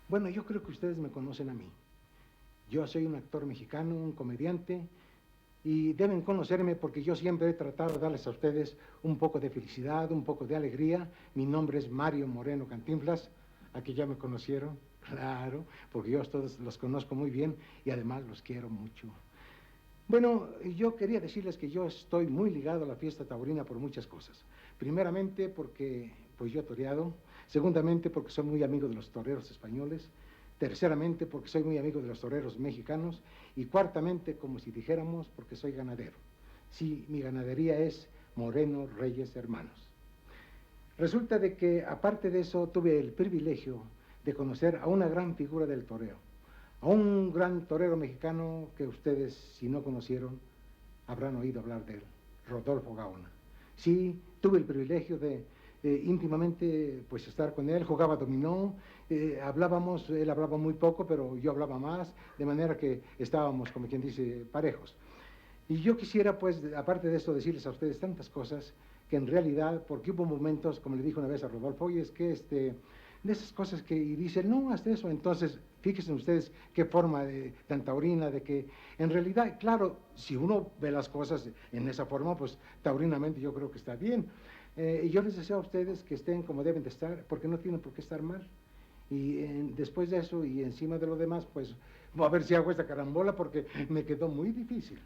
Bueno, yo creo que ustedes me conocen a mí. Yo soy un actor mexicano, un comediante, y deben conocerme porque yo siempre he tratado de darles a ustedes un poco de felicidad, un poco de alegría. Mi nombre es Mario Moreno Cantinflas. Aquí ya me conocieron, claro, porque yo a todos los conozco muy bien y además los quiero mucho. Bueno, yo quería decirles que yo estoy muy ligado a la fiesta taurina por muchas cosas. Primeramente porque pues yo he toreado, segundamente porque soy muy amigo de los toreros españoles, terceramente porque soy muy amigo de los toreros mexicanos y cuartamente, como si dijéramos, porque soy ganadero. Sí, mi ganadería es Moreno Reyes Hermanos. Resulta de que aparte de eso tuve el privilegio de conocer a una gran figura del toreo, a un gran torero mexicano que ustedes, si no conocieron, habrán oído hablar de él, Rodolfo Gaona. Sí, tuve el privilegio de íntimamente pues estar con él, jugaba dominó, hablábamos, él hablaba muy poco, pero yo hablaba más, de manera que estábamos, como quien dice, parejos. Y yo quisiera, pues, aparte de esto, decirles a ustedes tantas cosas que en realidad, porque hubo momentos, como le dije una vez a Rodolfo, oye, es que de esas cosas que y dicen, no, hasta eso. Entonces, fíjense ustedes qué forma de tan taurina, de que en realidad, claro, si uno ve las cosas en esa forma, pues taurinamente yo creo que está bien. Y yo les deseo a ustedes que estén como deben de estar, porque no tienen por qué estar mal. Y después de eso y encima de lo demás, pues, voy a ver si hago esta carambola porque me quedó muy difícil.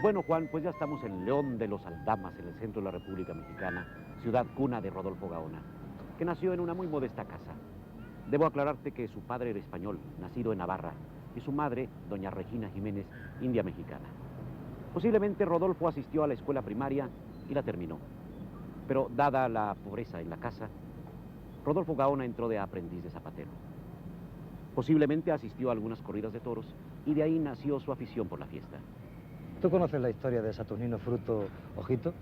Bueno, Juan, pues ya estamos en León de los Aldamas, en el centro de la República Mexicana, ciudad cuna de Rodolfo Gaona, que nació en una muy modesta casa. Debo aclararte que su padre era español, nacido en Navarra, y su madre, doña Regina Jiménez, india mexicana. Posiblemente Rodolfo asistió a la escuela primaria y la terminó. Pero dada la pobreza en la casa, Rodolfo Gaona entró de aprendiz de zapatero. Posiblemente asistió a algunas corridas de toros y de ahí nació su afición por la fiesta. ¿Tú conoces la historia de Saturnino Fruto Ojito?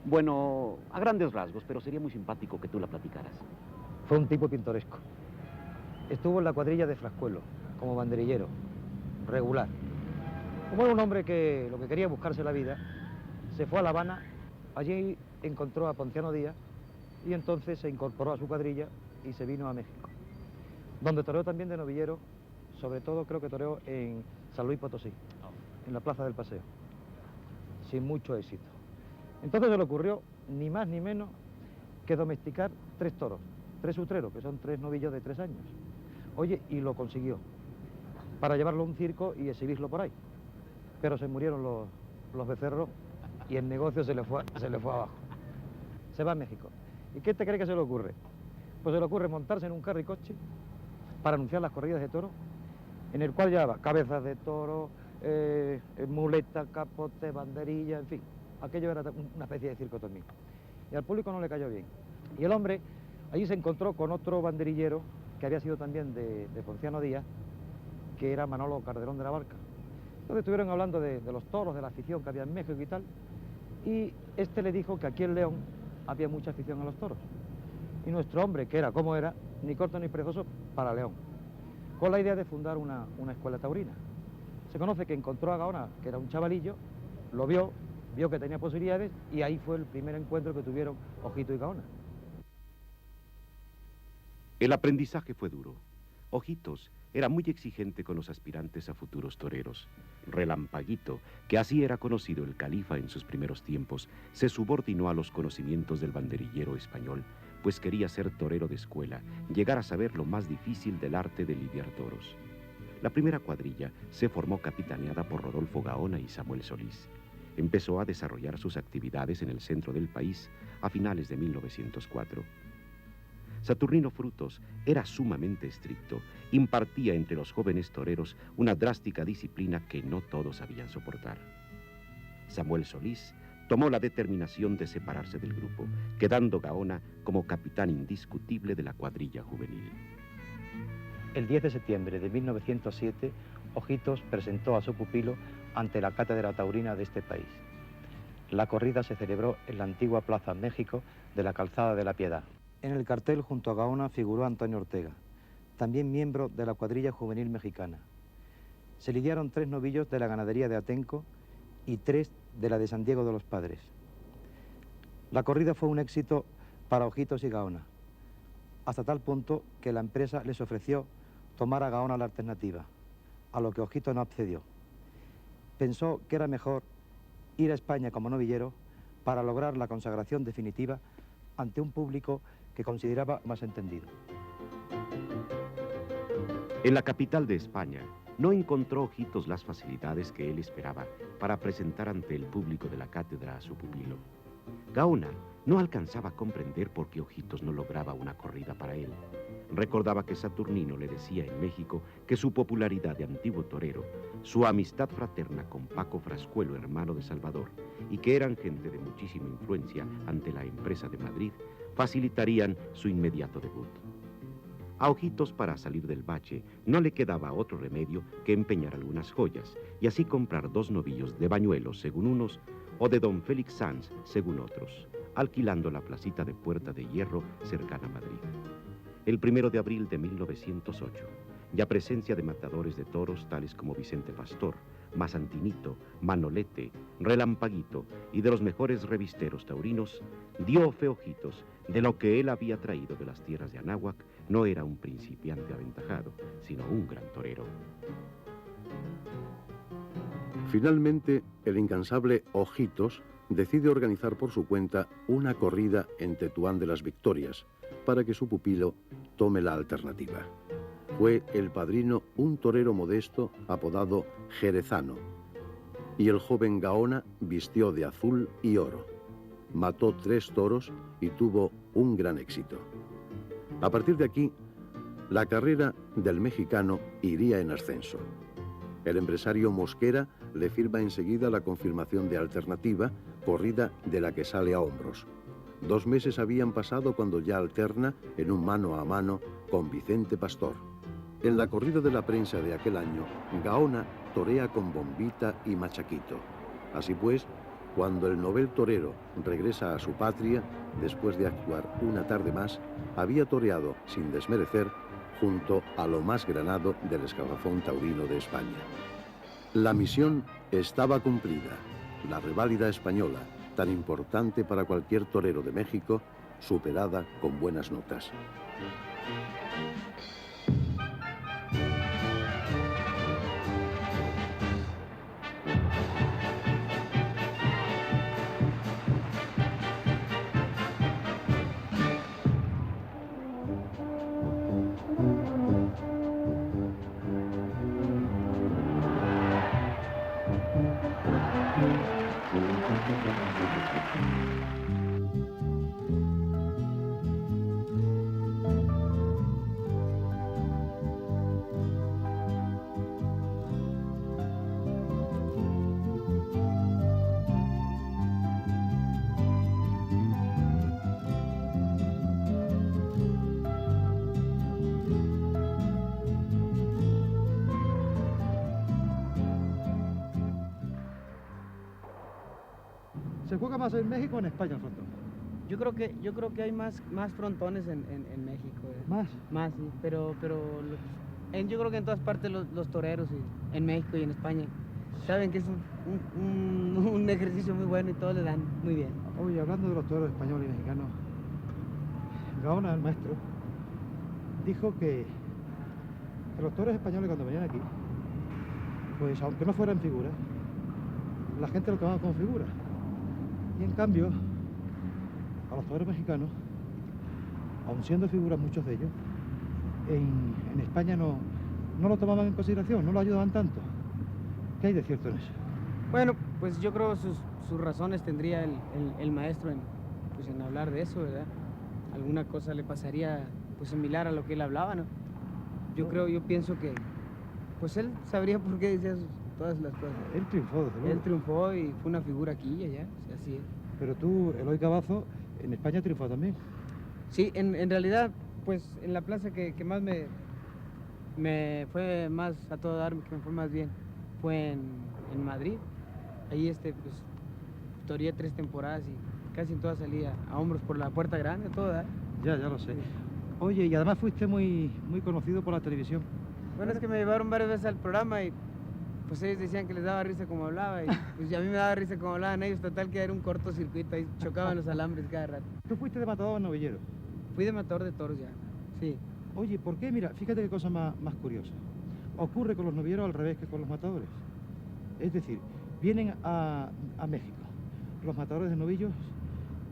Bueno, a grandes rasgos, pero sería muy simpático que tú la platicaras. Fue un tipo pintoresco. Estuvo en la cuadrilla de Frascuelo, como banderillero, regular. Como era un hombre que lo que quería buscarse la vida, se fue a La Habana, allí encontró a Ponciano Díaz y entonces se incorporó a su cuadrilla y se vino a México, donde toreó también de novillero, sobre todo creo que toreó en San Luis Potosí, en la Plaza del Paseo, sin mucho éxito. Entonces se le ocurrió ni más ni menos que domesticar 3 toros, 3 utreros, que son 3 novillos de 3 años. Oye, y lo consiguió, para llevarlo a un circo y exhibirlo por ahí. Pero se murieron los becerros y el negocio se le fue abajo. Se va a México. ¿Y qué te cree que se le ocurre? Pues se le ocurre montarse en un carricoche para anunciar las corridas de toros, en el cual llevaba cabezas de toro, muletas, capote, banderilla, en fin. Aquello era una especie de circo también. Y al público no le cayó bien. Y el hombre allí se encontró con otro banderillero que había sido también de Ponciano Díaz, que era Manolo Calderón de la Barca. Entonces estuvieron hablando de los toros, de la afición que había en México y tal, y este le dijo que aquí en León había mucha afición a los toros. Y nuestro hombre, que era como era, ni corto ni perezoso, para León, con la idea de fundar una escuela taurina. Se conoce que encontró a Gaona, que era un chavalillo, lo vio que tenía posibilidades y ahí fue el primer encuentro que tuvieron Ojito y Gaona. El aprendizaje fue duro. Ojitos era muy exigente con los aspirantes a futuros toreros. Relampaguito, que así era conocido el califa en sus primeros tiempos, se subordinó a los conocimientos del banderillero español, pues quería ser torero de escuela, llegar a saber lo más difícil del arte de lidiar toros. La primera cuadrilla se formó capitaneada por Rodolfo Gaona y Samuel Solís. Empezó a desarrollar sus actividades en el centro del país a finales de 1904. Saturnino Frutos era sumamente estricto, impartía entre los jóvenes toreros una drástica disciplina que no todos sabían soportar. Samuel Solís tomó la determinación de separarse del grupo, quedando Gaona como capitán indiscutible de la cuadrilla juvenil. El 10 de septiembre de 1907, Ojitos presentó a su pupilo ante la cátedra taurina de este país. La corrida se celebró en la antigua Plaza México de la Calzada de la Piedad. En el cartel junto a Gaona figuró Antonio Ortega, también miembro de la cuadrilla juvenil mexicana. Se lidiaron 3 novillos de la ganadería de Atenco y 3 de la de San Diego de los Padres. La corrida fue un éxito para Ojitos y Gaona, hasta tal punto que la empresa les ofreció tomar a Gaona la alternativa, a lo que Ojitos no accedió. Pensó que era mejor ir a España como novillero para lograr la consagración definitiva ante un público que consideraba más entendido. En la capital de España, no encontró Ojitos las facilidades que él esperaba para presentar ante el público de la cátedra a su pupilo. Gaona no alcanzaba a comprender por qué Ojitos no lograba una corrida para él. Recordaba que Saturnino le decía en México que su popularidad de antiguo torero, su amistad fraterna con Paco Frascuelo, hermano de Salvador, y que eran gente de muchísima influencia ante la empresa de Madrid, facilitarían su inmediato debut. A Ojitos, para salir del bache, no le quedaba otro remedio que empeñar algunas joyas y así comprar 2 novillos de Bañuelos, según unos, o de don Félix Sanz, según otros, alquilando la placita de Puerta de Hierro cercana a Madrid. El 1 de abril de 1908, ya presencia de matadores de toros tales como Vicente Pastor, Mazantinito, Manolete, Relampaguito y de los mejores revisteros taurinos, dio fe Ojitos de lo que él había traído de las tierras de Anáhuac. No era un principiante aventajado, sino un gran torero. Finalmente, el incansable Ojitos decide organizar por su cuenta una corrida en Tetuán de las Victorias para que su pupilo tome la alternativa. Fue el padrino un torero modesto apodado Jerezano, y el joven Gaona vistió de azul y oro. Mató 3 toros y tuvo un gran éxito. A partir de aquí, la carrera del mexicano iría en ascenso. El empresario Mosquera le firma enseguida la confirmación de alternativa, corrida de la que sale a hombros. 2 meses habían pasado cuando ya alterna en un mano a mano con Vicente Pastor. En la corrida de la prensa de aquel año, Gaona torea con Bombita y Machaquito. Así pues, cuando el novel torero regresa a su patria, después de actuar una tarde más, había toreado, sin desmerecer, junto a lo más granado del escalafón taurino de España. La misión estaba cumplida. La reválida española, tan importante para cualquier torero de México, superada con buenas notas. ¿Se juega más en México o en España el frontón? Yo creo que hay más frontones en México. ¿Más? Más, sí, pero yo creo que en todas partes los toreros, en México y en España, saben que es un ejercicio muy bueno y todos le dan muy bien. Oye, hablando de los toreros españoles y mexicanos, Gaona, el maestro, dijo que los toreros españoles cuando venían aquí, pues aunque no fueran figuras, la gente lo tomaba como figura. Y en cambio, a los toreros mexicanos, aun siendo figuras muchos de ellos, en España no lo tomaban en consideración, no lo ayudaban tanto. ¿Qué hay de cierto en eso? Bueno, pues yo creo sus razones tendría el maestro en hablar de eso, ¿verdad? Alguna cosa le pasaría pues similar a lo que él hablaba, ¿no? Yo pienso que pues él sabría por qué decía todas las cosas. Él triunfó, desde luego. Él triunfó y fue una figura aquí y allá, así es. Pero tú, Eloy Cavazo, en España triunfó también. Sí, en realidad, pues en la plaza que más me me fue más a todo dar, que me fue más bien, fue en Madrid. Ahí pues, toreé 3 temporadas y casi en todas salía a hombros por la puerta grande, toda. Ya lo sé. Sí. Oye, y además fuiste muy conocido por la televisión. Bueno, es que me llevaron varias veces al programa y pues ellos decían que les daba risa como hablaba y pues a mí me daba risa como hablaban ellos, total que era un cortocircuito, ahí chocaban los alambres cada rato. Tú fuiste de matador a novillero. Fui de matador de toros ya, sí. Oye, ¿por qué? Mira, fíjate qué cosa más curiosa. Ocurre con los novilleros al revés que con los matadores. Es decir, vienen a México los matadores de novillos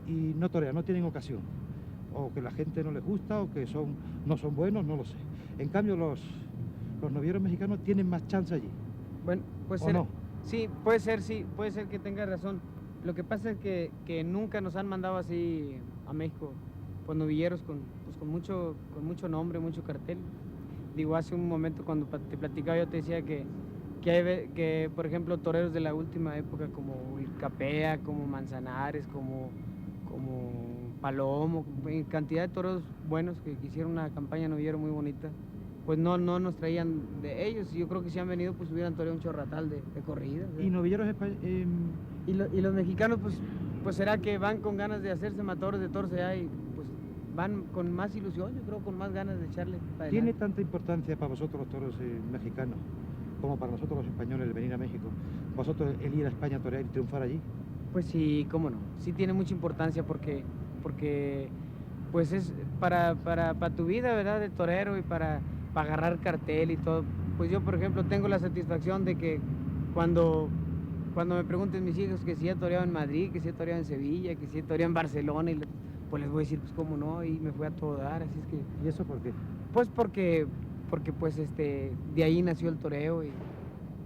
y no torean, no tienen ocasión. O que la gente no les gusta, o que no son buenos, no lo sé. En cambio, los novilleros mexicanos tienen más chance allí. Bueno, puede ¿O ser. no? Sí, puede ser que tenga razón. Lo que pasa es que nunca nos han mandado así a México, pues novilleros con mucho nombre, mucho cartel. Digo, hace un momento cuando te platicaba yo te decía que por ejemplo, toreros de la última época como el Capea, como Manzanares, como Palomo, cantidad de toros buenos que hicieron una campaña novillero muy bonita, pues no nos traían de ellos. Yo creo que si han venido, pues hubieran toreado un chorratal de corridas. ¿Y novilleros Y los mexicanos, pues será que van con ganas de hacerse matadores de toros allá y pues van con más ilusión, yo creo, con más ganas de echarle para ¿Tiene adelante. tanta importancia para vosotros los toros mexicanos como para nosotros los españoles el venir a México? ¿Vosotros el ir a España a torear y triunfar allí? Pues sí, cómo no. Sí tiene mucha importancia porque pues es para tu vida, ¿verdad? De torero y para agarrar cartel y todo. Pues yo, por ejemplo, tengo la satisfacción de que cuando me pregunten mis hijos que si he toreado en Madrid, que si he toreado en Sevilla, que si he toreado en Barcelona, pues les voy a decir, pues cómo no, y me fui a todo dar, así es que... ¿Y eso por qué? Pues porque pues de ahí nació el toreo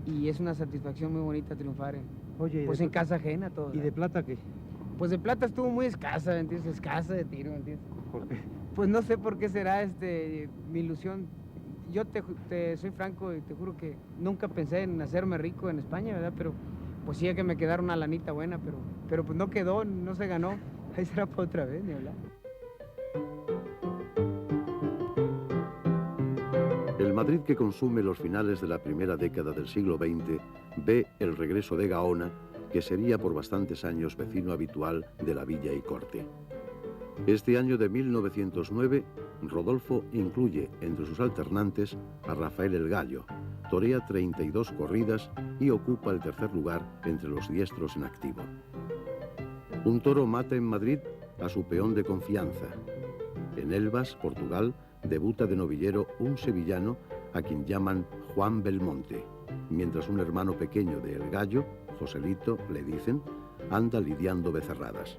y es una satisfacción muy bonita triunfar Oye, pues en casa ajena todo. ¿Y de plata qué? Pues de plata estuvo muy escasa, ¿me entiendes? Escasa de tiro, ¿me entiendes? ¿Por qué? Pues no sé por qué será mi ilusión. Yo te soy franco y te juro que nunca pensé en hacerme rico en España, ¿verdad? Pero pues sí, que me quedara una lanita buena, pero pues no quedó, no se ganó. Ahí será para otra vez, ni hablar. El Madrid que consume los finales de la primera década del siglo XX ve el regreso de Gaona, que sería por bastantes años vecino habitual de la villa y corte. Este año de 1909, Rodolfo incluye entre sus alternantes a Rafael el Gallo, torea 32 corridas y ocupa el tercer lugar entre los diestros en activo. Un toro mata en Madrid a su peón de confianza. En Elvas, Portugal, debuta de novillero un sevillano a quien llaman Juan Belmonte, mientras un hermano pequeño de El Gallo, Joselito, le dicen, anda lidiando becerradas.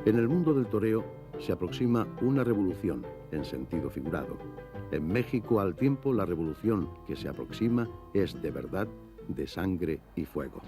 En el mundo del toreo se aproxima una revolución, en sentido figurado. En México, al tiempo, la revolución que se aproxima es de verdad de sangre y fuego.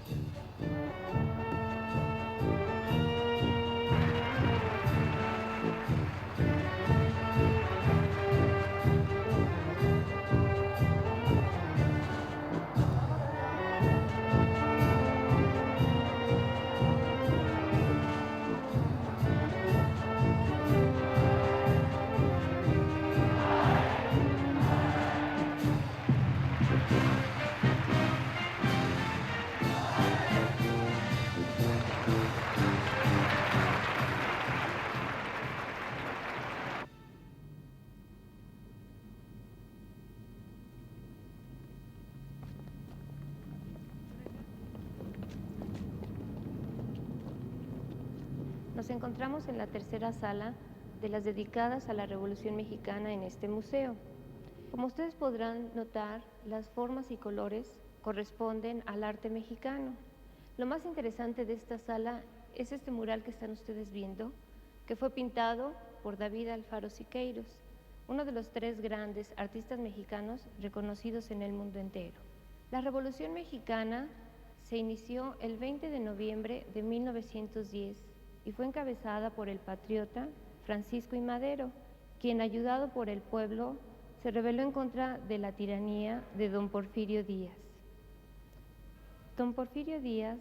Nos encontramos en la tercera sala de las dedicadas a la Revolución Mexicana en este museo. Como ustedes podrán notar, las formas y colores corresponden al arte mexicano. Lo más interesante de esta sala es este mural que están ustedes viendo, que fue pintado por David Alfaro Siqueiros, uno de los 3 grandes artistas mexicanos reconocidos en el mundo entero. La Revolución Mexicana se inició el 20 de noviembre de 1910 y fue encabezada por el patriota Francisco I. Madero, quien, ayudado por el pueblo, se rebeló en contra de la tiranía de don Porfirio Díaz. Don Porfirio Díaz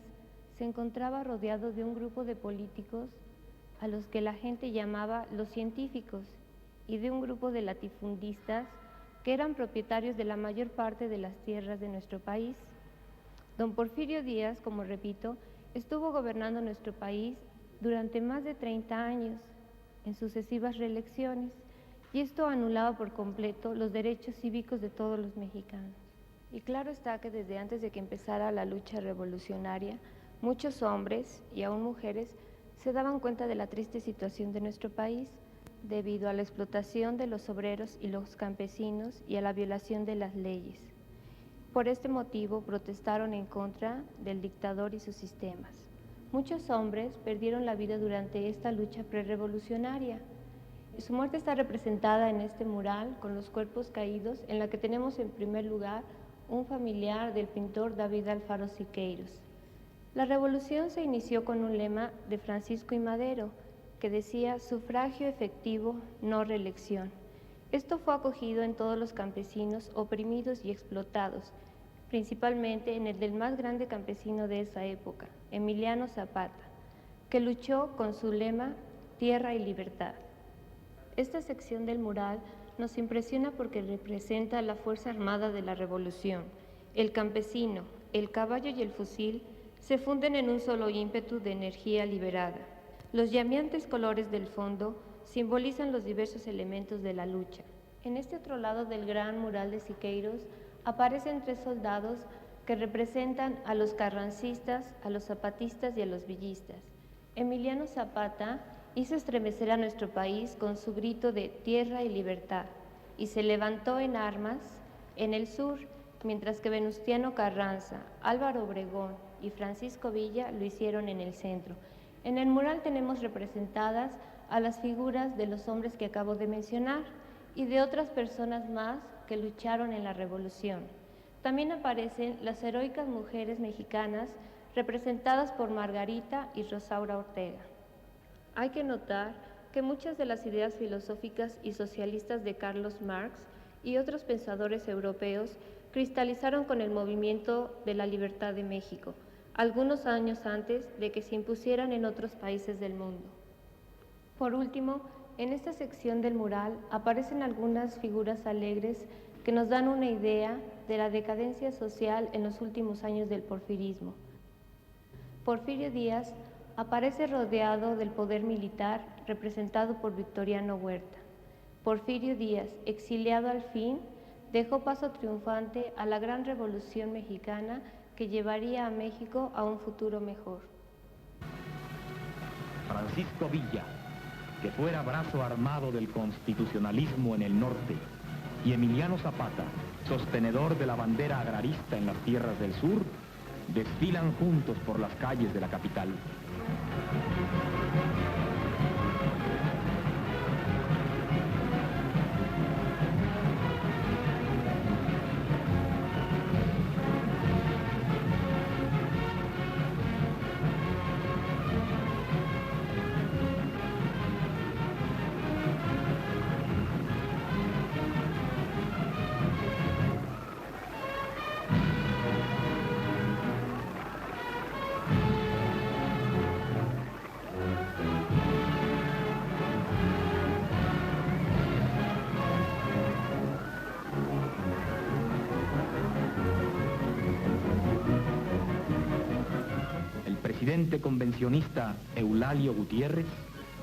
se encontraba rodeado de un grupo de políticos a los que la gente llamaba los científicos y de un grupo de latifundistas que eran propietarios de la mayor parte de las tierras de nuestro país. Don Porfirio Díaz, como repito, estuvo gobernando nuestro país durante más de 30 años, en sucesivas reelecciones, y esto anulaba por completo los derechos cívicos de todos los mexicanos. Y claro está que desde antes de que empezara la lucha revolucionaria, muchos hombres y aún mujeres se daban cuenta de la triste situación de nuestro país debido a la explotación de los obreros y los campesinos y a la violación de las leyes. Por este motivo protestaron en contra del dictador y sus sistemas. Muchos hombres perdieron la vida durante esta lucha prerevolucionaria. Su muerte está representada en este mural con los cuerpos caídos, en la que tenemos en primer lugar un familiar del pintor David Alfaro Siqueiros. La revolución se inició con un lema de Francisco I. Madero que decía sufragio efectivo, no reelección. Esto fue acogido en todos los campesinos oprimidos y explotados, principalmente en el del más grande campesino de esa época, Emiliano Zapata, que luchó con su lema Tierra y Libertad. Esta sección del mural nos impresiona porque representa la fuerza armada de la revolución. El campesino, el caballo y el fusil se funden en un solo ímpetu de energía liberada. Los llameantes colores del fondo simbolizan los diversos elementos de la lucha. En este otro lado del gran mural de Siqueiros aparecen 3 soldados que representan a los carrancistas, a los zapatistas y a los villistas. Emiliano Zapata hizo estremecer a nuestro país con su grito de tierra y libertad y se levantó en armas en el sur, mientras que Venustiano Carranza, Álvaro Obregón y Francisco Villa lo hicieron en el centro. En el mural tenemos representadas a las figuras de los hombres que acabo de mencionar y de otras personas más que lucharon en la revolución. También aparecen las heroicas mujeres mexicanas representadas por Margarita y Rosaura Ortega. Hay que notar que muchas de las ideas filosóficas y socialistas de Carlos Marx y otros pensadores europeos cristalizaron con el movimiento de la libertad de México, algunos años antes de que se impusieran en otros países del mundo. Por último, en esta sección del mural aparecen algunas figuras alegres que nos dan una idea de la decadencia social en los últimos años del porfirismo. Porfirio Díaz aparece rodeado del poder militar representado por Victoriano Huerta. Porfirio Díaz, exiliado al fin, dejó paso triunfante a la gran revolución mexicana que llevaría a México a un futuro mejor. Francisco Villa, que fuera brazo armado del constitucionalismo en el norte, y Emiliano Zapata, sostenedor de la bandera agrarista en las tierras del sur, desfilan juntos por las calles de la capital. El presidente convencionista Eulalio Gutiérrez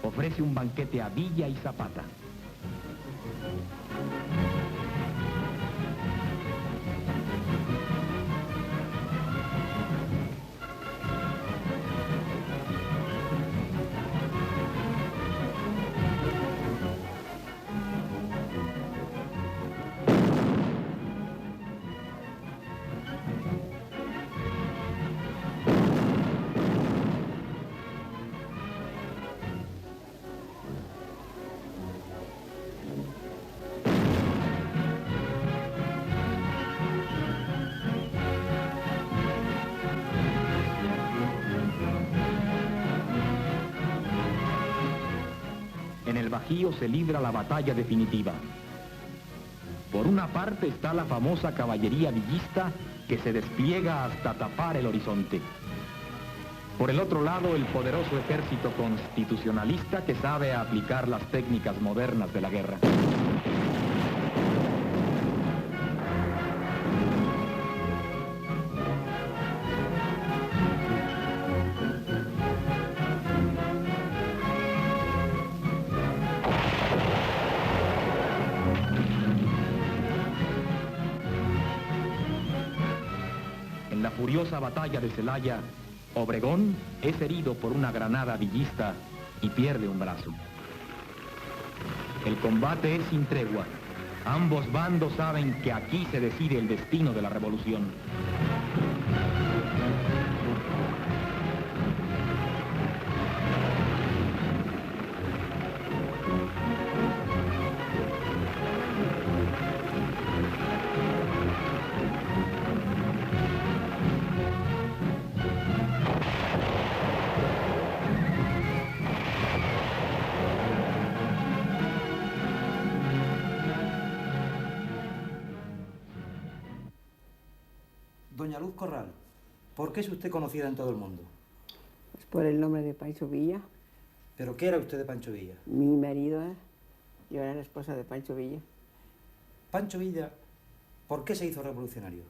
ofrece un banquete a Villa y Zapata. En el Bajío se libra la batalla definitiva. Por una parte está la famosa caballería villista que se despliega hasta tapar el horizonte. Por el otro lado, el poderoso ejército constitucionalista que sabe aplicar las técnicas modernas de la guerra. furiosa batalla de Celaya, Obregón es herido por una granada villista y pierde un brazo. El combate es sin tregua. Ambos bandos saben que aquí se decide el destino de la revolución. Doña Luz Corral, ¿por qué es usted conocida en todo el mundo? Pues por el nombre de Pancho Villa. ¿Pero qué era usted de Pancho Villa? Mi marido, yo era la esposa de Pancho Villa. Pancho Villa, ¿por qué se hizo revolucionario?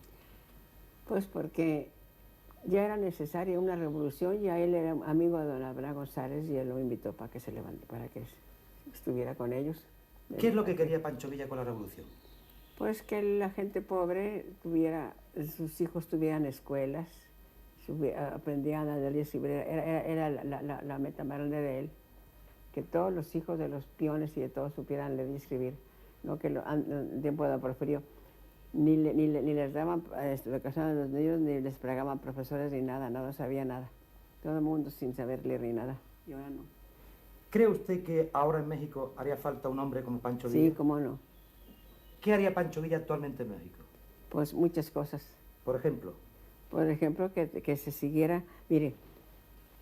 Pues porque ya era necesaria una revolución, ya él era amigo de don Abraham González y él lo invitó para que se levante, para que estuviera con ellos. ¿Qué es lo que quería Pancho Villa con la revolución? Pues que la gente pobre sus hijos tuvieran escuelas, aprendieran a leer y escribir. Era la meta más grande de él, que todos los hijos de los peones y de todos supieran leer y escribir. No que en tiempo de Porfirio ni les daban educación a los niños, ni les pagaban profesores ni nada, no sabía nada. Todo el mundo sin saber leer ni nada. Y ahora no. ¿Cree usted que ahora en México haría falta un hombre como Pancho Villa? Sí, cómo no. ¿Qué haría Pancho Villa actualmente en México? Pues muchas cosas. Por ejemplo. Por ejemplo, que se siguiera. Mire,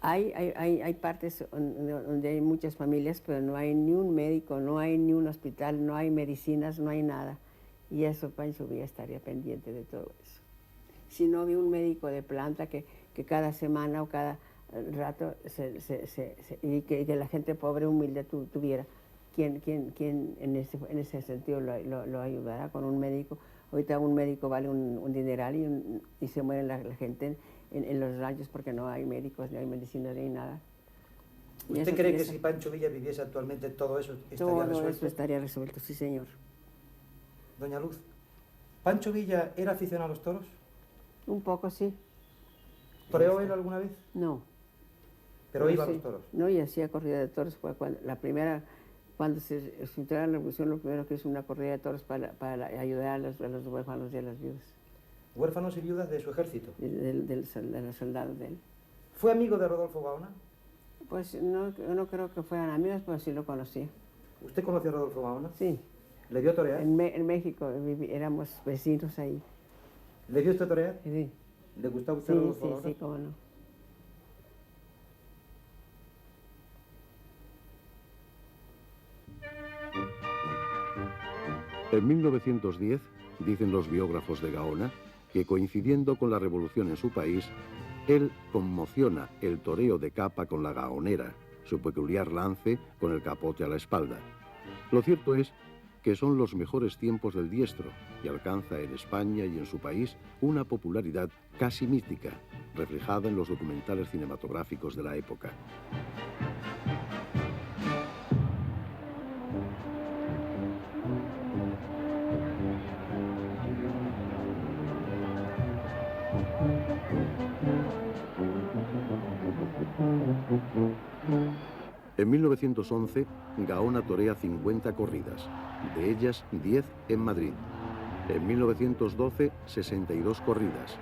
hay partes donde hay muchas familias, pero no hay ni un médico, no hay ni un hospital, no hay medicinas, no hay nada. Y eso Pancho Villa estaría pendiente de todo eso. Si no había un médico de planta que cada semana o cada rato y que la gente pobre, humilde tuviera quien en ese sentido lo ayudara con un médico. Ahorita un médico vale un dineral y se muere la gente en los ranchos porque no hay médicos, ni hay medicinas, ni nada. ¿Usted cree que si Pancho Villa viviese actualmente todo eso estaría resuelto? Todo eso estaría resuelto, sí, señor. Doña Luz, ¿Pancho Villa era aficionado a los toros? Un poco, sí. ¿Toreó él alguna vez? No. ¿Pero iba a los toros? No, y hacía corrida de toros. Fue cuando se entró la revolución, lo primero que hizo una corrida de toros para ayudar a los huérfanos y a las viudas. ¿Huérfanos y viudas de su ejército? De los soldados de él. ¿Fue amigo de Rodolfo Gaona? Pues no creo que fueran amigos, pero sí lo conocí. ¿Usted conoció a Rodolfo Gaona? Sí. ¿Le vio torear? En México, éramos vecinos ahí. ¿Le vio usted torear? Sí. ¿Le gustaba usted Rodolfo Gaona? Sí, cómo no. En 1910, dicen los biógrafos de Gaona, que coincidiendo con la revolución en su país, él conmociona el toreo de capa con la gaonera, su peculiar lance con el capote a la espalda. Lo cierto es que son los mejores tiempos del diestro y alcanza en España y en su país una popularidad casi mítica, reflejada en los documentales cinematográficos de la época. En 1911, Gaona torea 50 corridas, de ellas 10 en Madrid. En 1912, 62 corridas,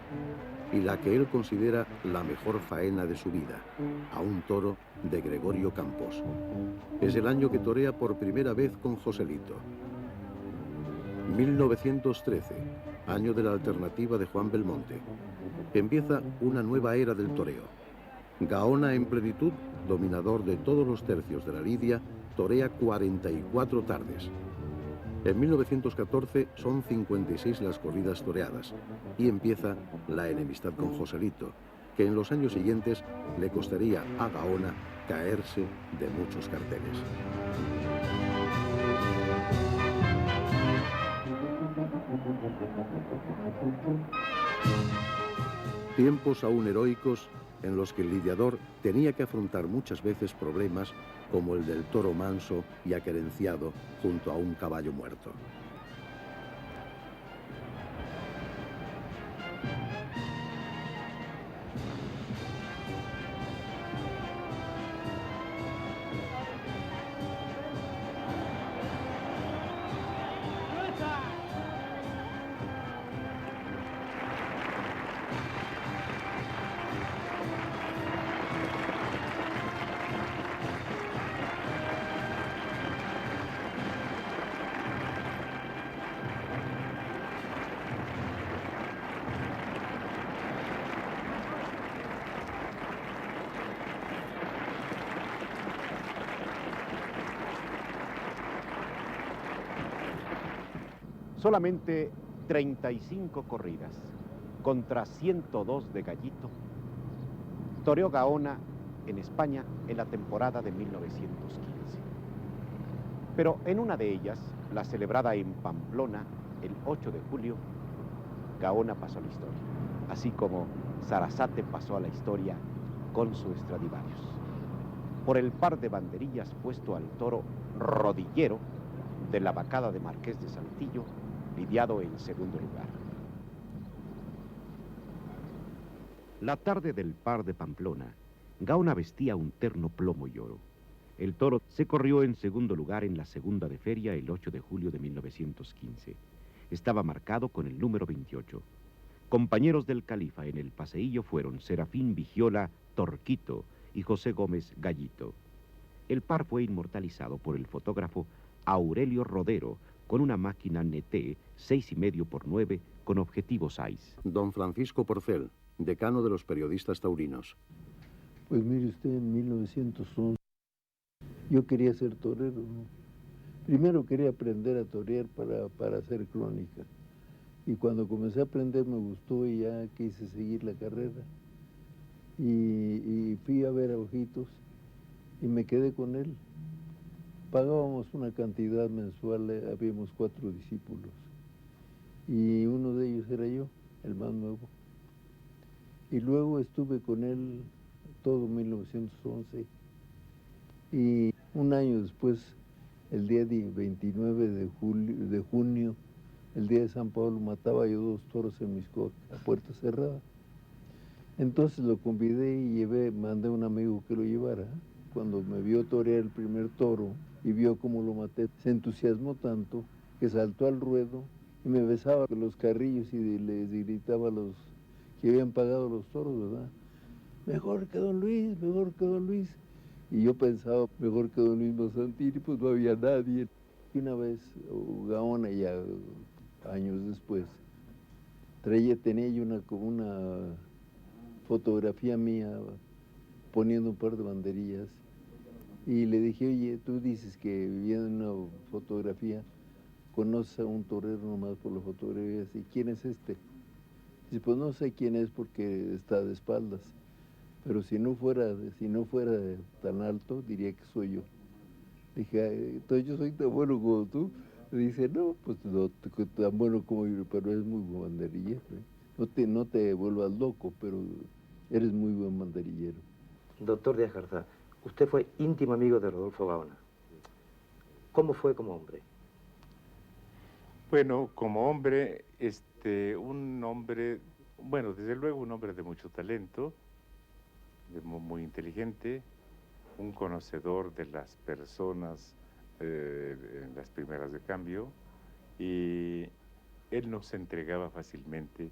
y la que él considera la mejor faena de su vida, a un toro de Gregorio Campos. Es el año que torea por primera vez con Joselito. 1913, año de la alternativa de Juan Belmonte. Empieza una nueva era del toreo. Gaona en plenitud, dominador de todos los tercios de la lidia, torea 44 tardes. En 1914 son 56 las corridas toreadas y empieza la enemistad con Joselito, que en los años siguientes le costaría a Gaona caerse de muchos carteles. Tiempos aún heroicos en los que el lidiador tenía que afrontar muchas veces problemas como el del toro manso y aquerenciado junto a un caballo muerto. Solamente 35 corridas contra 102 de Gallito toreó Gaona en España en la temporada de 1915. Pero en una de ellas, la celebrada en Pamplona el 8 de julio, Gaona pasó a la historia, así como Sarasate pasó a la historia con su Stradivarius, por el par de banderillas puesto al toro rodillero de la vacada de Marqués de Saltillo, lidiado en segundo lugar. La tarde del par de Pamplona, Gaona vestía un terno plomo y oro. El toro se corrió en segundo lugar en la segunda de feria el 8 de julio de 1915. Estaba marcado con el número 28. Compañeros del Califa en el paseillo fueron Serafín Vigiola Torquito y José Gómez Gallito. El par fue inmortalizado por el fotógrafo Aurelio Rodero con una máquina NT 6,5x9 con objetivo 6. Don Francisco Porcel, decano de los periodistas taurinos. Pues mire usted, en 1911 yo quería ser torero, ¿no? Primero quería aprender a torear para hacer crónica. Y cuando comencé a aprender me gustó y ya quise seguir la carrera. Y fui a ver a Ojitos y me quedé con él. Pagábamos una cantidad mensual, habíamos 4 discípulos. Y uno de ellos era yo, el más nuevo. Y luego estuve con él todo 1911. Y un año después, el día 29 de junio, el día de San Pablo, mataba yo 2 toros en Miscoac, a puerta cerrada. Entonces lo convidé y mandé a un amigo que lo llevara. Cuando me vio torear el primer toro y vio cómo lo maté, se entusiasmó tanto que saltó al ruedo y me besaba los carrillos y les gritaba a los que habían pagado los toros, ¿verdad? Mejor que don Luis, mejor que don Luis. Y yo pensaba, mejor que don Luis Mazzantini, pues no había nadie. Y una vez, Gaona, ya años después, tenía yo una fotografía mía poniendo un par de banderillas. Y le dije, oye, tú dices que viendo una fotografía, conoces a un torero nomás por la fotografía. ¿Y quién es este? Dice, pues no sé quién es porque está de espaldas. Pero si no fuera tan alto, diría que soy yo. Dije, entonces yo soy tan bueno como tú. Dice, no, pues no tan bueno como yo, pero eres muy buen banderillero. No te vuelvas loco, pero eres muy buen banderillero. Doctor Díaz Garzá, usted fue íntimo amigo de Rodolfo Gaona. ¿Cómo fue como hombre? Bueno, como hombre, un hombre, bueno, desde luego un hombre de mucho talento, muy inteligente, un conocedor de las personas en las primeras de cambio, y él no se entregaba fácilmente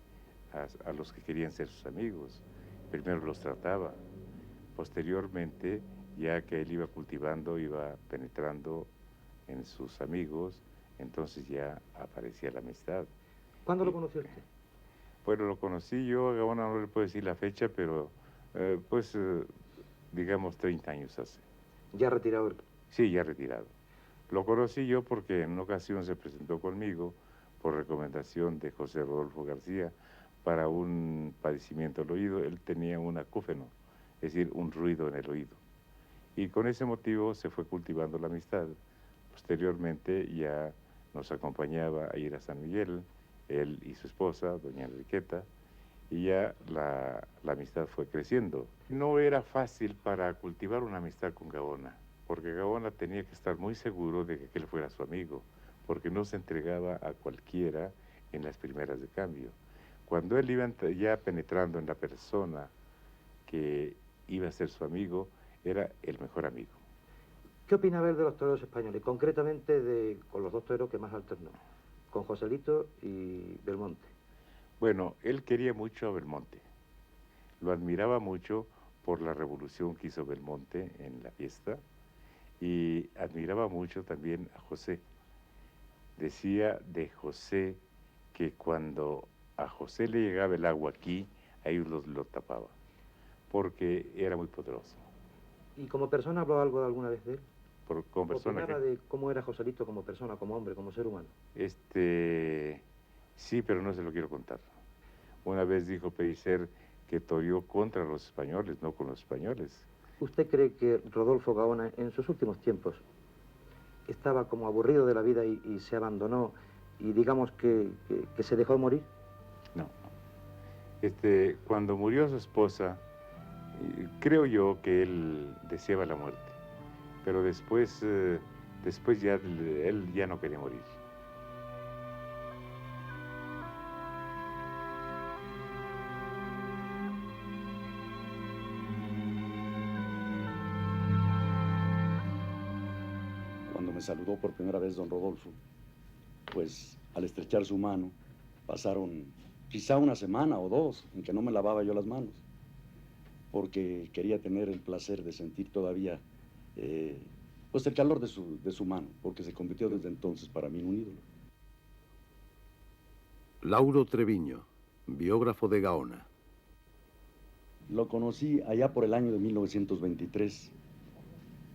a los que querían ser sus amigos. Primero los trataba, posteriormente, ya que él iba cultivando, iba penetrando en sus amigos, entonces ya aparecía la amistad. ¿Cuándo lo conoció usted? Bueno, lo conocí yo, a Gaona no le puedo decir la fecha, pero digamos 30 años hace. ¿Ya retirado él? Sí, ya retirado. Lo conocí yo porque en una ocasión se presentó conmigo por recomendación de José Rodolfo García para un padecimiento del oído. Él tenía un acúfeno, es decir, un ruido en el oído. Y con ese motivo se fue cultivando la amistad. Posteriormente ya nos acompañaba a ir a San Miguel, él y su esposa, doña Enriqueta, y ya la amistad fue creciendo. No era fácil para cultivar una amistad con Gaona, porque Gaona tenía que estar muy seguro de que aquel fuera su amigo, porque no se entregaba a cualquiera en las primeras de cambio. Cuando él iba ya penetrando en la persona que iba a ser su amigo, era el mejor amigo. ¿Qué opina ver de los toreros españoles, concretamente con los 2 toreros que más alternó, con Joselito y Belmonte? Bueno, él quería mucho a Belmonte, lo admiraba mucho por la revolución que hizo Belmonte en la fiesta, y admiraba mucho también a José. Decía de José que cuando a José le llegaba el agua aquí, ahí lo tapaba, porque era muy poderoso. ¿Y como persona habló algo alguna vez de él? como persona. ¿Opinaba de cómo era Joselito como persona, como hombre, como ser humano? Sí, pero no se lo quiero contar. Una vez dijo Pellicer que toreó contra los españoles, no con los españoles. ¿Usted cree que Rodolfo Gaona en sus últimos tiempos estaba como aburrido de la vida y se abandonó y digamos que se dejó morir? No. Cuando murió su esposa, creo yo que él deseaba la muerte, pero después ya él ya no quería morir. Cuando me saludó por primera vez don Rodolfo, pues al estrechar su mano, pasaron quizá una semana o dos en que no me lavaba yo las manos, porque quería tener el placer de sentir todavía pues el calor de su mano, porque se convirtió desde entonces para mí en un ídolo. Lauro Treviño, biógrafo de Gaona. Lo conocí allá por el año de 1923,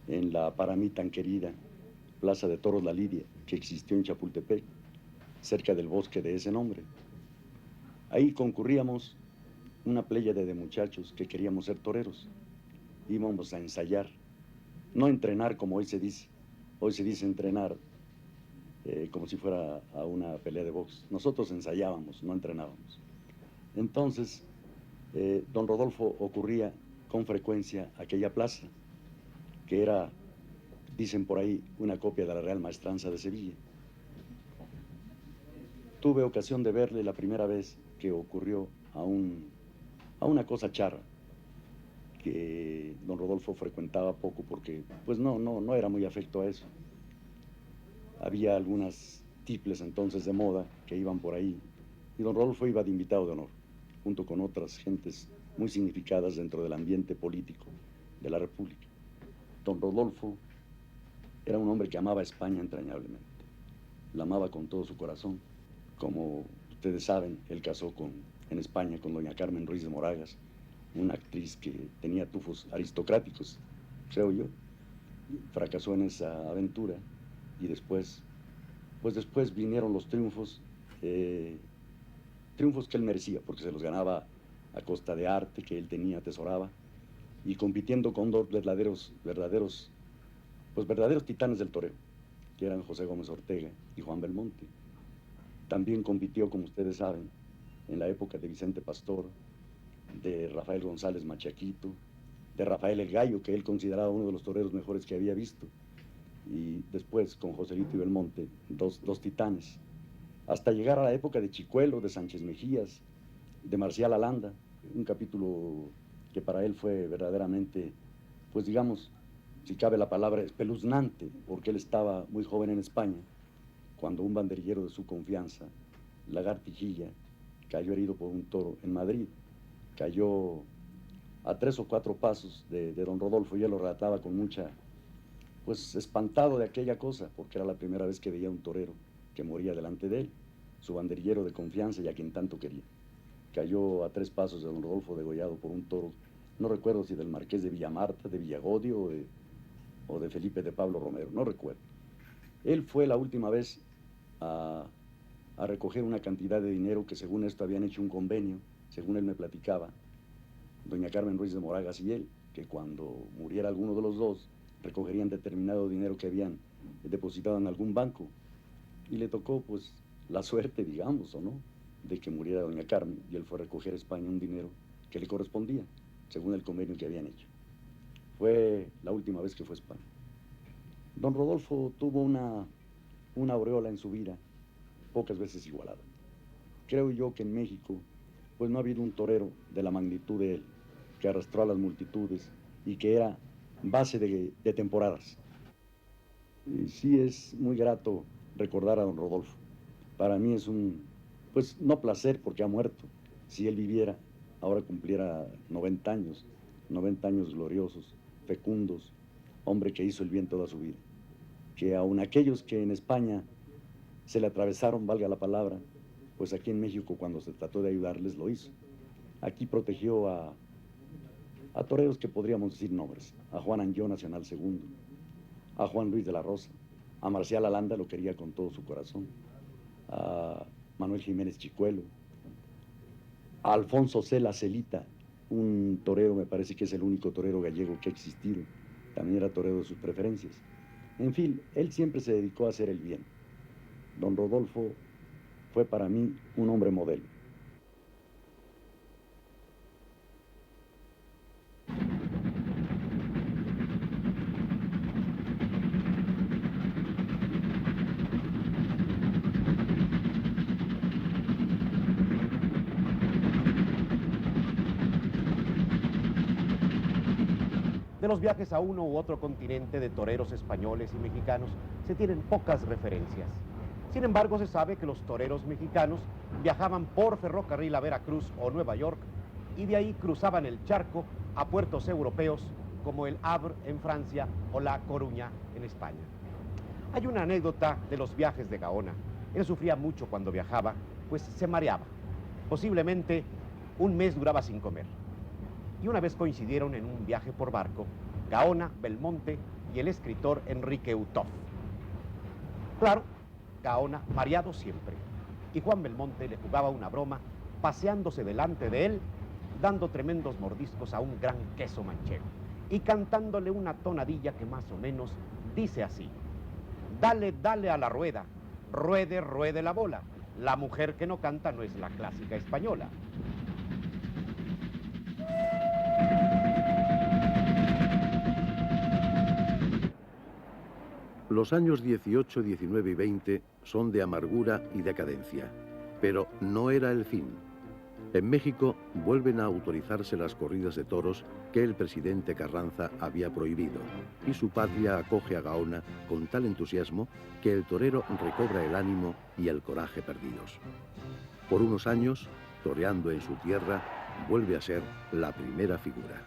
en la para mí tan querida Plaza de Toros La Lidia, que existió en Chapultepec, cerca del bosque de ese nombre. Ahí concurríamos una pléyade de muchachos que queríamos ser toreros. Íbamos a ensayar, no entrenar como hoy se dice. Hoy se dice entrenar como si fuera a una pelea de box. Nosotros ensayábamos, no entrenábamos. Entonces, don Rodolfo ocurría con frecuencia a aquella plaza, que era, dicen por ahí, una copia de la Real Maestranza de Sevilla. Tuve ocasión de verle la primera vez que ocurrió a una cosa charra, que don Rodolfo frecuentaba poco porque pues no era muy afecto a eso. Había algunas tiples entonces de moda que iban por ahí y don Rodolfo iba de invitado de honor, junto con otras gentes muy significadas dentro del ambiente político de la República. Don Rodolfo era un hombre que amaba a España entrañablemente, la amaba con todo su corazón. Como ustedes saben, él casó en España con doña Carmen Ruiz de Moragas, una actriz que tenía tufos aristocráticos, creo yo. Fracasó en esa aventura y después vinieron los triunfos, triunfos que él merecía, porque se los ganaba a costa de arte que él tenía, atesoraba, y compitiendo con dos verdaderos titanes del toreo, que eran José Gómez Ortega y Juan Belmonte. También compitió, como ustedes saben, en la época de Vicente Pastor, de Rafael González Machaquito, de Rafael el Gallo, que él consideraba uno de los toreros mejores que había visto, y después con Joselito y Belmonte, dos titanes, hasta llegar a la época de Chicuelo, de Sánchez Mejías, de Marcial Alanda, un capítulo que para él fue verdaderamente, pues digamos, si cabe la palabra, espeluznante, porque él estaba muy joven en España, cuando un banderillero de su confianza, Lagartijilla, cayó herido por un toro en Madrid. Cayó a 3 o 4 pasos de don Rodolfo y él lo relataba con mucha, pues espantado de aquella cosa, porque era la primera vez que veía un torero que moría delante de él, su banderillero de confianza y a quien tanto quería. Cayó a 3 pasos de don Rodolfo degollado por un toro, no recuerdo si del Marqués de Villamarta, de Villagodio o de Felipe de Pablo Romero, no recuerdo. Él fue la última vez a recoger una cantidad de dinero que según esto habían hecho un convenio, según él me platicaba, doña Carmen Ruiz de Moragas y él, que cuando muriera alguno de los dos, recogerían determinado dinero que habían depositado en algún banco. Y le tocó, pues, la suerte, digamos, o no, de que muriera doña Carmen, y él fue a recoger a España un dinero que le correspondía, según el convenio que habían hecho. Fue la última vez que fue a España. Don Rodolfo tuvo una aureola en su vida, pocas veces igualada. Creo yo que en México, pues no ha habido un torero de la magnitud de él, que arrastró a las multitudes y que era base de temporadas. Y sí es muy grato recordar a don Rodolfo. Para mí es pues no placer porque ha muerto. Si él viviera, ahora cumpliera 90 años gloriosos, fecundos, hombre que hizo el bien toda su vida. Que aun aquellos que en España se le atravesaron, valga la palabra, pues aquí en México cuando se trató de ayudarles lo hizo. Aquí protegió a toreros que podríamos decir nombres, a Juan Anlló, Nacional II, a Juan Luis de la Rosa, a Marcial Alanda lo quería con todo su corazón, a Manuel Jiménez Chicuelo, a Alfonso Cela Celita, un torero, me parece que es el único torero gallego que ha existido, también era torero de sus preferencias. En fin, él siempre se dedicó a hacer el bien. Don Rodolfo fue para mí un hombre modelo. De los viajes a uno u otro continente de toreros españoles y mexicanos se tienen pocas referencias. Sin embargo, se sabe que los toreros mexicanos viajaban por ferrocarril a Veracruz o Nueva York y de ahí cruzaban el charco a puertos europeos como el Havre en Francia o La Coruña en España. Hay una anécdota de los viajes de Gaona. Él sufría mucho cuando viajaba, pues se mareaba. Posiblemente un mes duraba sin comer. Y una vez coincidieron en un viaje por barco, Gaona, Belmonte y el escritor Enrique Utoff. Claro, Gaona mareado siempre, y Juan Belmonte le jugaba una broma, paseándose delante de él, dando tremendos mordiscos a un gran queso manchego, y cantándole una tonadilla que más o menos dice así: dale, dale a la rueda, ruede, ruede la bola, la mujer que no canta no es la clásica española. Los años 18, 19 y 20 son de amargura y decadencia, pero no era el fin. En México vuelven a autorizarse las corridas de toros que el presidente Carranza había prohibido, y su patria acoge a Gaona con tal entusiasmo que el torero recobra el ánimo y el coraje perdidos. Por unos años, toreando en su tierra, vuelve a ser la primera figura.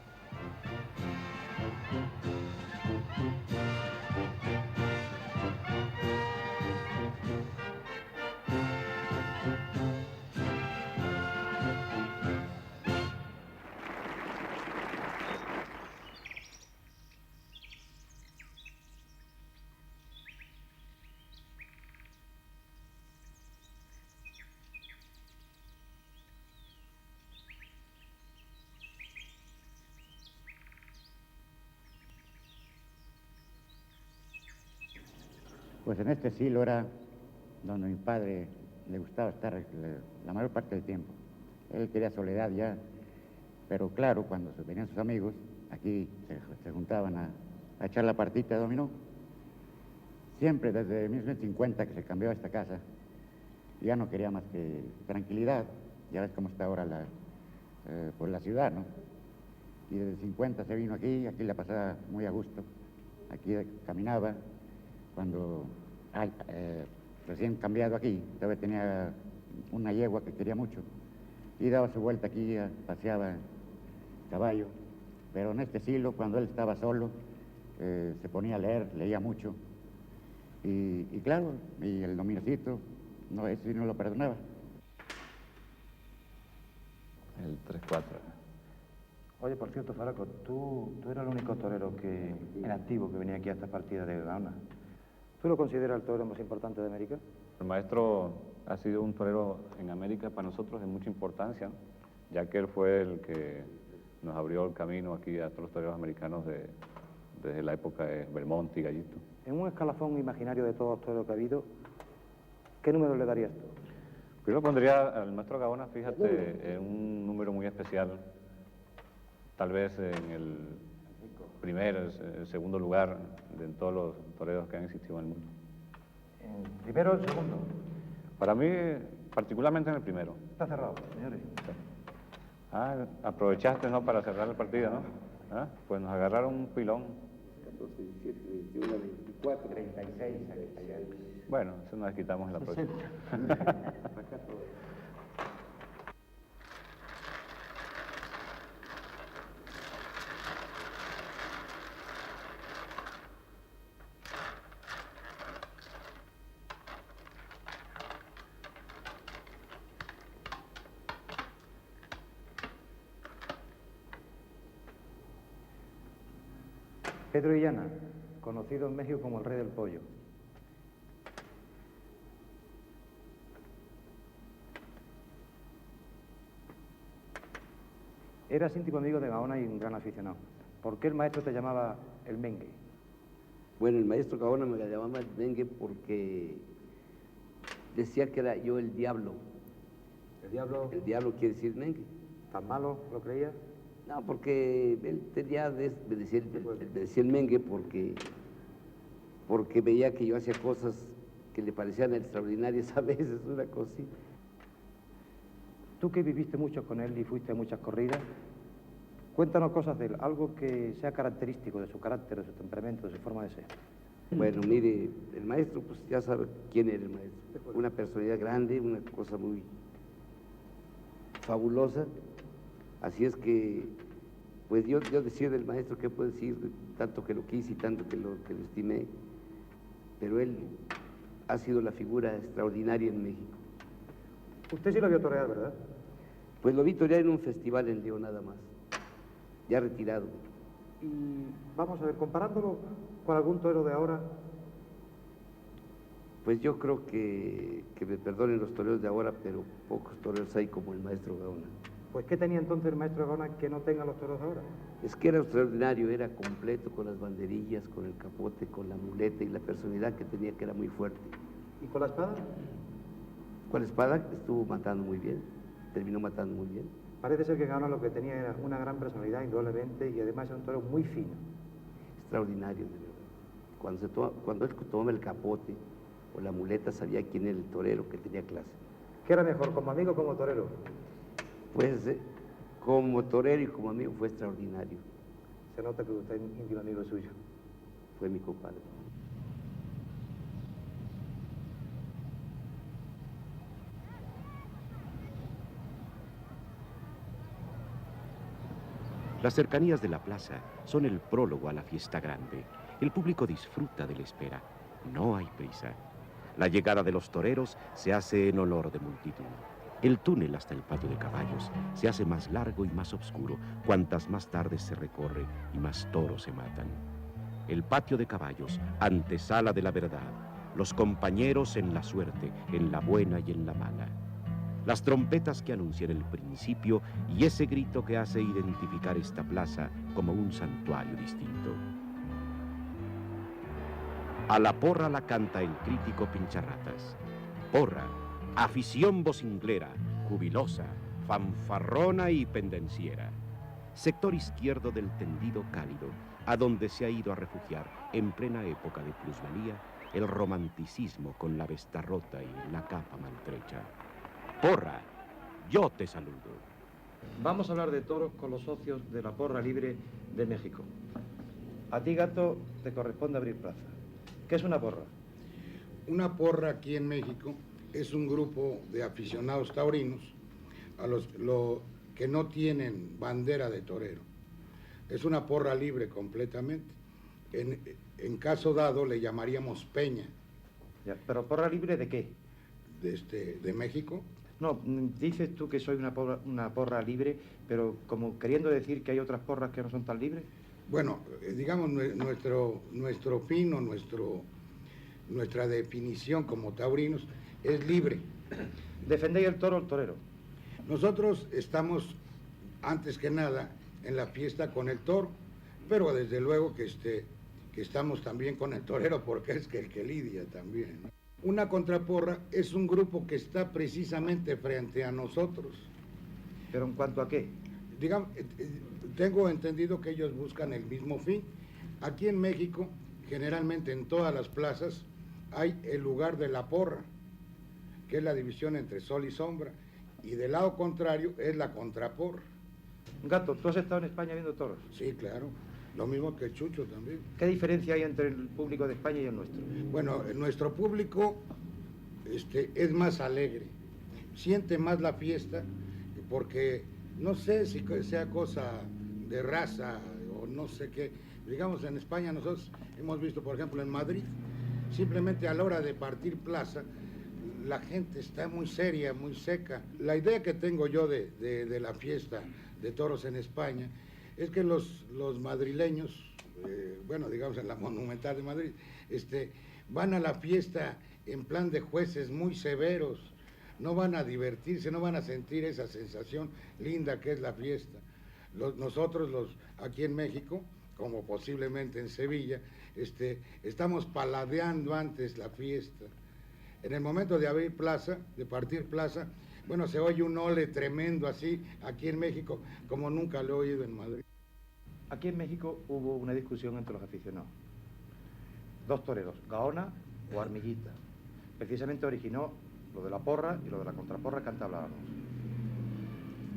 Pues en este siglo era donde mi padre le gustaba estar la mayor parte del tiempo. Él quería soledad ya, pero claro, cuando venían sus amigos, aquí se juntaban a echar la partita de dominó. Siempre desde 1950 que se cambió a esta casa, ya no quería más que tranquilidad. Ya ves cómo está ahora por la ciudad, ¿no? Y desde 50 se vino aquí la pasaba muy a gusto. Aquí caminaba. Cuando recién cambiado aquí, todavía tenía una yegua que quería mucho y daba su vuelta aquí, paseaba caballo. Pero en este siglo, cuando él estaba solo, se ponía a leer, leía mucho. Y claro, y el dominocito, no, ese no lo perdonaba. El 3-4. Oye, por cierto, Faraco, tú eras el único torero en activo que venía aquí a esta partida de Gaona. ¿Tú lo consideras el torero más importante de América? El maestro ha sido un torero en América para nosotros de mucha importancia, ya que él fue el que nos abrió el camino aquí a todos los toreros americanos desde la época de Belmonte y Gallito. En un escalafón imaginario de todos los toreros que ha habido, ¿qué número le darías tú? Yo lo pondría al maestro Gaona, fíjate, en un número muy especial, tal vez en el el segundo lugar de todos los toreros que han existido en el mundo. ¿En primero o el segundo? Para mí, particularmente en el primero. Está cerrado, señores. Ah, aprovechaste, ¿no?, para cerrar el partido, ¿no? ¿Ah? Pues nos agarraron un pilón. 14, 17, 21, 24, 36. Bueno, eso nos quitamos en la próxima. Pedro Illana, conocido en México como el Rey del Pollo. Eras íntimo amigo de Gaona y un gran aficionado. ¿Por qué el maestro te llamaba el Mengue? Bueno, el maestro Gaona me llamaba el Mengue porque decía que era yo el diablo. ¿El diablo? El diablo quiere decir Mengue. ¿Tan malo lo creía? No, porque él tenía, me decía el Mengue porque veía que yo hacía cosas que le parecían extraordinarias a veces, una cosita. Tú que viviste mucho con él y fuiste a muchas corridas, cuéntanos cosas de él, algo que sea característico de su carácter, de su temperamento, de su forma de ser. Bueno, mire, el maestro, pues ya sabe quién era el maestro. Una personalidad grande, una cosa muy fabulosa. Así es que, pues yo decía del maestro, ¿qué puedo decir? Tanto que lo quise y tanto que lo estimé. Pero él ha sido la figura extraordinaria en México. Usted sí lo vio torear, ¿verdad? Pues lo vi torear en un festival en León nada más, ya retirado. Y vamos a ver, comparándolo con algún torero de ahora. Pues yo creo que me perdonen los toreros de ahora, pero pocos toreros hay como el maestro Gaona. Pues ¿qué tenía entonces el maestro Gaona que no tengan los toreros de ahora? Es que era extraordinario, era completo con las banderillas, con el capote, con la muleta y la personalidad que tenía, que era muy fuerte. ¿Y con la espada? Con la espada estuvo matando muy bien, terminó matando muy bien. Parece ser que Gaona lo que tenía era una gran personalidad, indudablemente, y además era un torero muy fino. Extraordinario, de verdad. Cuando él tomaba el capote o la muleta, sabía quién era el torero, que tenía clase. ¿Qué era mejor, como amigo o como torero? Pues como torero y como amigo fue extraordinario. Se nota que usted es íntimo amigo suyo. Fue mi compadre. Las cercanías de la plaza son el prólogo a la fiesta grande. El público disfruta de la espera. No hay prisa. La llegada de los toreros se hace en olor de multitud. El túnel hasta el patio de caballos se hace más largo y más oscuro cuantas más tardes se recorre y más toros se matan. El patio de caballos, antesala de la verdad. Los compañeros en la suerte, en la buena y en la mala. Las trompetas que anuncian el principio y ese grito que hace identificar esta plaza como un santuario distinto. A la porra la canta el crítico Pincharratas. Porra, afición vocinglera, jubilosa, fanfarrona y pendenciera. Sector izquierdo del tendido cálido, a donde se ha ido a refugiar, en plena época de plusvalía, el romanticismo con la vesta rota y la capa maltrecha. Porra, yo te saludo. Vamos a hablar de toros con los socios de la Porra Libre de México. A ti, Gato, te corresponde abrir plaza. ¿Qué es una porra? Una porra aquí en México es un grupo de aficionados taurinos a los que no tienen bandera de torero. Es una porra libre completamente. En caso dado le llamaríamos peña. Ya, ¿pero porra libre de qué? De México. No, dices tú que soy una porra libre, pero como queriendo decir que hay otras porras que no son tan libres. Bueno, digamos, nuestro fin o nuestra definición como taurinos es libre. ¿Defendéis el toro o el torero? Nosotros estamos, antes que nada, en la fiesta con el toro, pero desde luego que estamos también con el torero porque es el que lidia también, ¿no? Una contraporra es un grupo que está precisamente frente a nosotros. ¿Pero en cuanto a qué? Digamos, tengo entendido que ellos buscan el mismo fin. Aquí en México, generalmente en todas las plazas, hay el lugar de la porra, que es la división entre sol y sombra, y del lado contrario es la contraporra. Gato, ¿tú has estado en España viendo toros? Sí, claro. Lo mismo que Chucho también. ¿Qué diferencia hay entre el público de España y el nuestro? Bueno, nuestro público es más alegre, siente más la fiesta, porque no sé si sea cosa de raza o no sé qué. Digamos, en España nosotros hemos visto, por ejemplo, en Madrid, simplemente a la hora de partir plaza, la gente está muy seria, muy seca. La idea que tengo yo de la fiesta de toros en España Es que los madrileños, bueno, digamos en la Monumental de Madrid, van a la fiesta en plan de jueces muy severos, no van a divertirse, no van a sentir esa sensación linda que es la fiesta. Nosotros aquí en México, como posiblemente en Sevilla, estamos paladeando antes la fiesta. En el momento de abrir plaza, de partir plaza, bueno, se oye un ole tremendo así, aquí en México, como nunca lo he oído en Madrid. Aquí en México hubo una discusión entre los aficionados. Dos toreros, Gaona o Armillita. Precisamente originó lo de la porra y lo de la contraporra que antes hablábamos.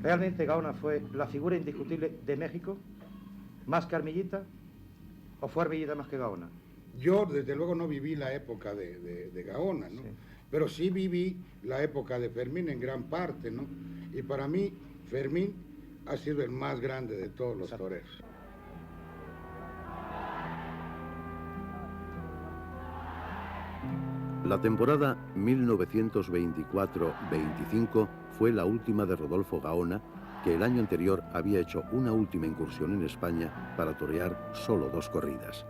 ¿Realmente Gaona fue la figura indiscutible de México, más que Armillita, o fue Armillita más que Gaona? Yo, desde luego, no viví la época de Gaona, ¿no? Sí. Pero sí viví la época de Fermín en gran parte, ¿no? Y para mí, Fermín ha sido el más grande de todos los toreros. La temporada 1924-25 fue la última de Rodolfo Gaona, que el año anterior había hecho una última incursión en España para torear solo 2 corridas.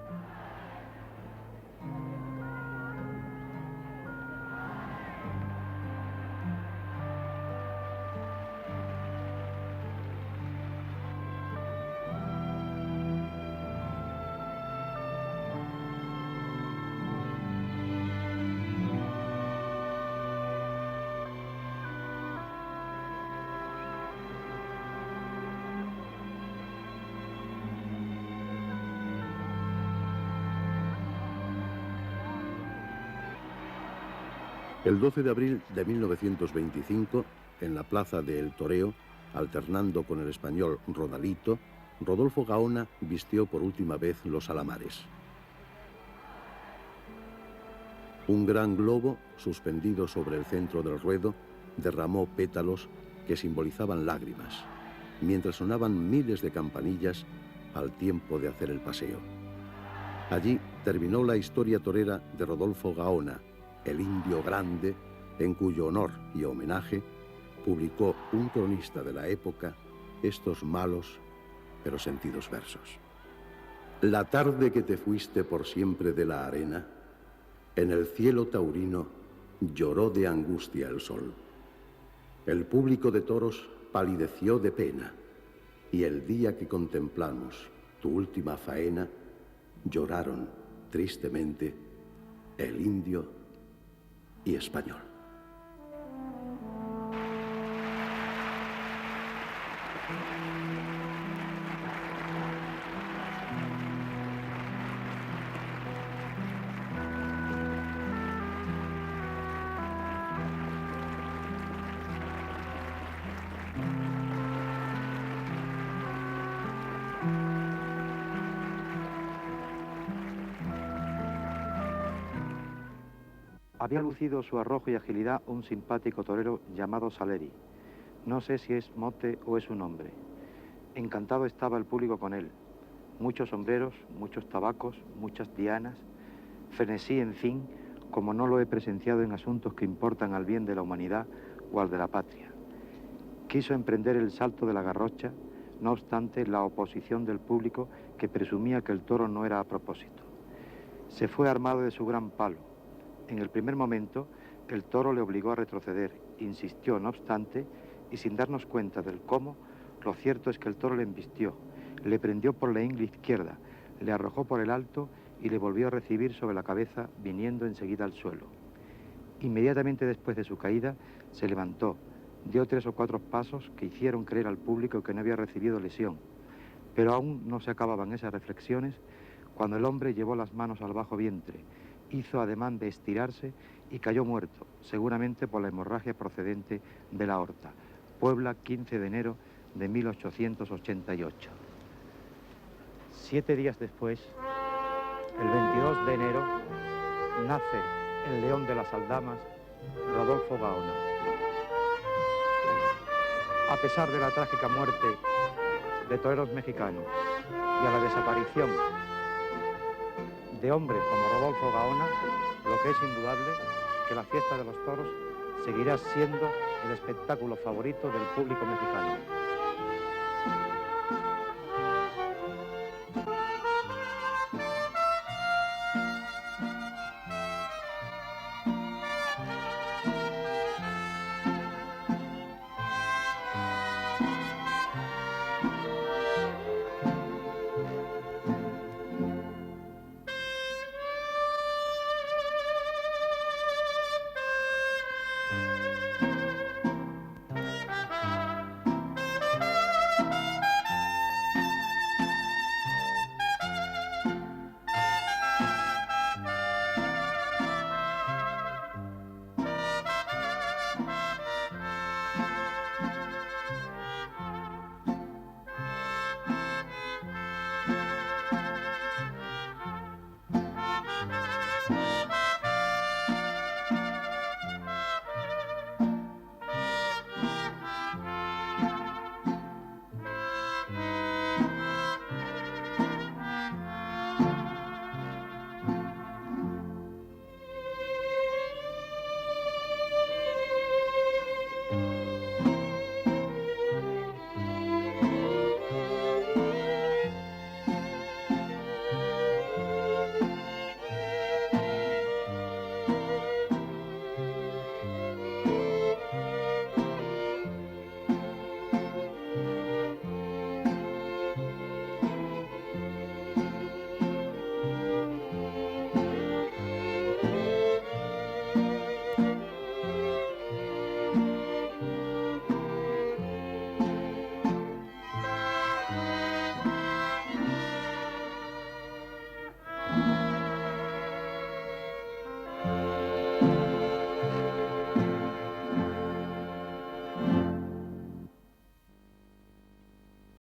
El 12 de abril de 1925, en la plaza de El Toreo, alternando con el español Rodalito, Rodolfo Gaona vistió por última vez los alamares. Un gran globo, suspendido sobre el centro del ruedo, derramó pétalos que simbolizaban lágrimas, mientras sonaban miles de campanillas al tiempo de hacer el paseo. Allí terminó la historia torera de Rodolfo Gaona, el indio grande, en cuyo honor y homenaje publicó un cronista de la época estos malos pero sentidos versos. La tarde que te fuiste por siempre de la arena, en el cielo taurino lloró de angustia el sol. El público de toros palideció de pena, y el día que contemplamos tu última faena, lloraron tristemente el indio y español. Había lucido su arrojo y agilidad un simpático torero llamado Saleri. No sé si es mote o es un nombre. Encantado estaba el público con él. Muchos sombreros, muchos tabacos, muchas dianas, frenesí, en fin, como no lo he presenciado en asuntos que importan al bien de la humanidad o al de la patria. Quiso emprender el salto de la garrocha, no obstante la oposición del público que presumía que el toro no era a propósito. Se fue armado de su gran palo. En el primer momento, el toro le obligó a retroceder, insistió no obstante, y sin darnos cuenta del cómo, lo cierto es que el toro le embistió, le prendió por la ingle izquierda, le arrojó por el alto y le volvió a recibir sobre la cabeza, viniendo enseguida al suelo. Inmediatamente después de su caída, se levantó, dio 3 o 4 pasos que hicieron creer al público que no había recibido lesión, pero aún no se acababan esas reflexiones cuando el hombre llevó las manos al bajo vientre, hizo ademán de estirarse y cayó muerto, seguramente por la hemorragia procedente de la aorta. Puebla, 15 de enero de 1888. 7 días después, el 22 de enero, nace el león de las aldamas, Rodolfo Gaona. A pesar de la trágica muerte de toreros mexicanos y a la desaparición de hombres como Rodolfo Gaona, lo que es indudable que la fiesta de los toros seguirá siendo el espectáculo favorito del público mexicano.